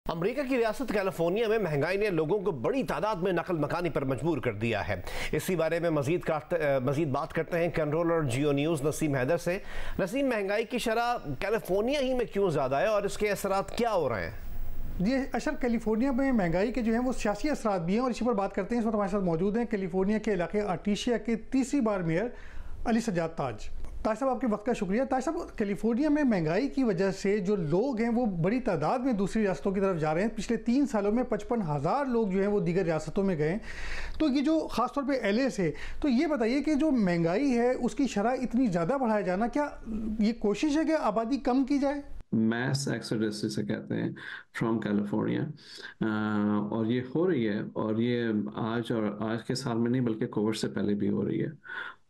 America की रियासत California में महंगाई ने लोगों को बड़ी तादाद में नकल मकानी पर मजबूर कर दिया है। इसी बारे में मजीद बात करते हैं कंट्रोलर जियो न्यूज़ नसीम हैदर से। नसीम, महंगाई की शरह कैलिफोर्निया ही में क्यों ज़्यादा है और इसके असरात क्या हो रहे हैं? जी अशर, कैलिफोर्निया में महंगाई के जो हैं वो सियासी असरात भी हैं और इसी पर बात करते हैं। इस वक्त हमारे साथ मौजूद हैं कैलिफोर्निया के इलाके आर्टिशिया के तीसरी बार मेयर अली सज्जाद ताज। ताज साहब, आपके वक्त का शुक्रिया। ताज साहब, कैलिफोर्निया में महंगाई की वजह से जो लोग हैं वो बड़ी तादाद में दूसरी रियासतों की तरफ जा रहे हैं। पिछले 3 सालों में 55,000 लोग जो हैं वो दीगर रियासतों में गए। तो ये जो ख़ासतौर पे LA से, तो ये बताइए कि जो महंगाई है उसकी शरह इतनी ज़्यादा बढ़ाया जाना, क्या ये कोशिश है कि आबादी कम की जाए? मैस एक्सोडस जिसे कहते हैं फ्रॉम कैलिफोर्निया, और ये हो रही है, और ये आज के साल में नहीं बल्कि कोविड से पहले भी हो रही है।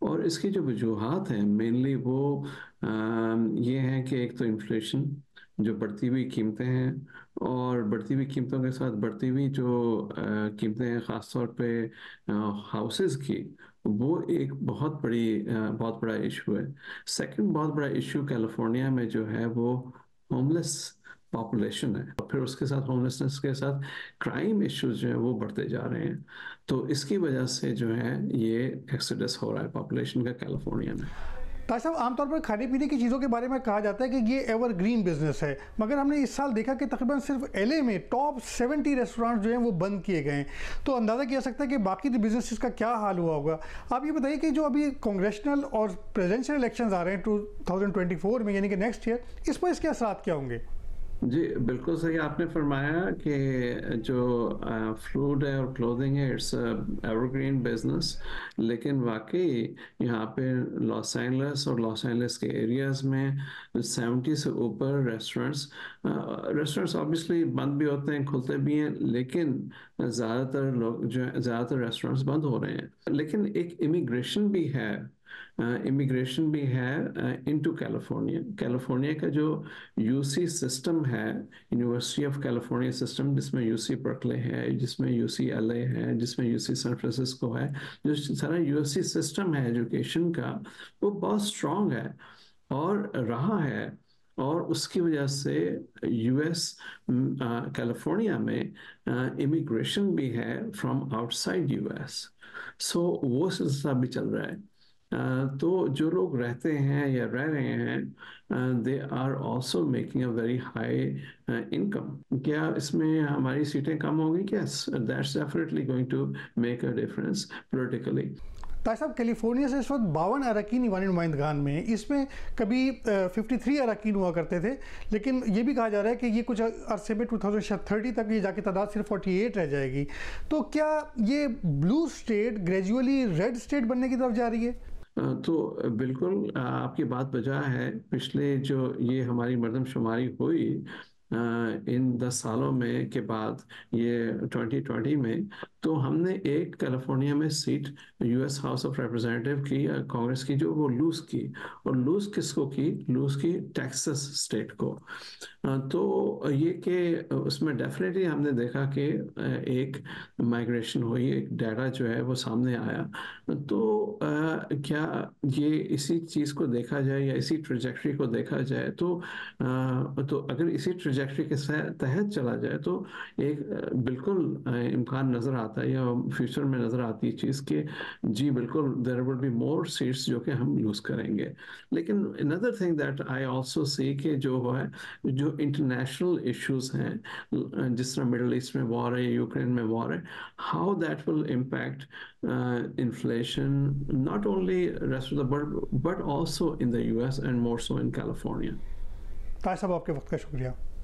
और इसकी जो वजूहात हैं मेनली वो ये है कि एक तो इन्फ्लेशन, जो बढ़ती हुई कीमतें हैं, और बढ़ती हुई कीमतों के साथ बढ़ती हुई जो कीमतें हैं ख़ास तौर पे हाउसेस की, वो एक बहुत बड़ा इशू है। सेकंड बहुत बड़ा इशू कैलिफोर्निया में जो है वो होमलेस पॉपुलेशन है, और फिर उसके साथ होमलेसनेस के साथ क्राइम इश्यूज जो है वो बढ़ते जा रहे हैं। तो इसकी वजह से जो है ये एक्सोडस हो रहा है पॉपुलेशन का कैलिफोर्निया में। ताज साहब, आमतौर पर खाने पीने की चीज़ों के बारे में कहा जाता है कि ये एवरग्रीन बिजनेस है, मगर हमने इस साल देखा कि तकरीबन सिर्फ LA में टॉप 70 रेस्टोरेंट जो हैं वो बंद किए गए हैं। तो अंदाज़ा किया सकता है कि बाकी बिजनेसेस का क्या हाल हुआ होगा। आप ये बताइए कि जो अभी कांग्रेशनल और प्रेसिडेंशियल इलेक्शंस आ रहे हैं 2024 में, यानी कि नेक्स्ट ईयर, इस पर इसके असरात क्या होंगे? जी बिल्कुल सही आपने फरमाया कि जो फूड है और क्लोथिंग है, इट्स एवरग्रीन बिजनेस। लेकिन वाकई यहाँ पे लॉस एंजलिस और लॉस एंजलिस के एरियाज़ में 70 से ऊपर रेस्टोरेंट्स ऑब्वियसली बंद भी होते हैं, खुलते भी हैं, लेकिन ज़्यादातर रेस्टोरेंट्स बंद हो रहे हैं। लेकिन एक इमिग्रेशन भी है इनटू कैलिफोर्निया का जो UC सिस्टम है, यूनिवर्सिटी ऑफ कैलिफोर्निया सिस्टम, जिसमें UC बर्कले है, जिसमें UCLA है, जिसमें UC सैन फ्रांसिस्को है, जो सारा USC सिस्टम है एजुकेशन का, वो बहुत स्ट्रॉन्ग है और रहा है। और उसकी वजह से US कैलिफोर्निया में इमिग्रेशन भी है फ्रॉम आउटसाइड US। सो वो सिलसिला भी चल रहा है। तो जो लोग रहते हैं या रह रहे हैं, they are also making a very high income. क्या इसमें हमारी सीटें कम होंगी? Yes, that's definitely going to make a difference politically. Taj साहब, कैलिफोर्निया से इस वक्त 52 अरकान ईवानी नुमाइंदगान में, इसमें कभी 53 अरकान हुआ करते थे, लेकिन ये भी कहा जा रहा है कि ये कुछ अरसे में 2030 तक ये जाके तादाद सिर्फ 48 रह जाएगी। तो क्या ये blue state gradually red state बनने की तरफ जा रही है? तो बिल्कुल आपकी बात बजा है। पिछले जो ये हमारी मरदमशुमारी हुई इन 10 सालों में के बाद, ये 2020 में, तो हमने एक कैलिफोर्निया में seat US house of representative की कांग्रेस की, जो वो लूज की। और लूज किसको की? लूज की टेक्सास स्टेट को। तो ये कि उसमें डेफिनेटली हमने देखा कि एक माइग्रेशन हुई, एक डाटा जो है वो सामने आया। तो क्या ये इसी चीज़ को देखा जाए या इसी ट्रेजेक्टरी को देखा जाए, तो अगर इसी ट्रेजेक्टरी के तहत चला जाए तो एक बिल्कुल इम्कान नज़र आता है, या फ्यूचर में नज़र आती है चीज़ कि जी बिल्कुल there will be more seats जो कि हम लूज़ करेंगे। लेकिन another thing that I also see कि जो है, जो इंटरनेशनल इश्यूज हैं, जिस तरह मिडल ईस्ट में वॉर है, यूक्रेन में वॉर है, how that will impact inflation not only rest of the world but also in the US and more so in California. Taj साहब, आपके वक्त का शुक्रिया।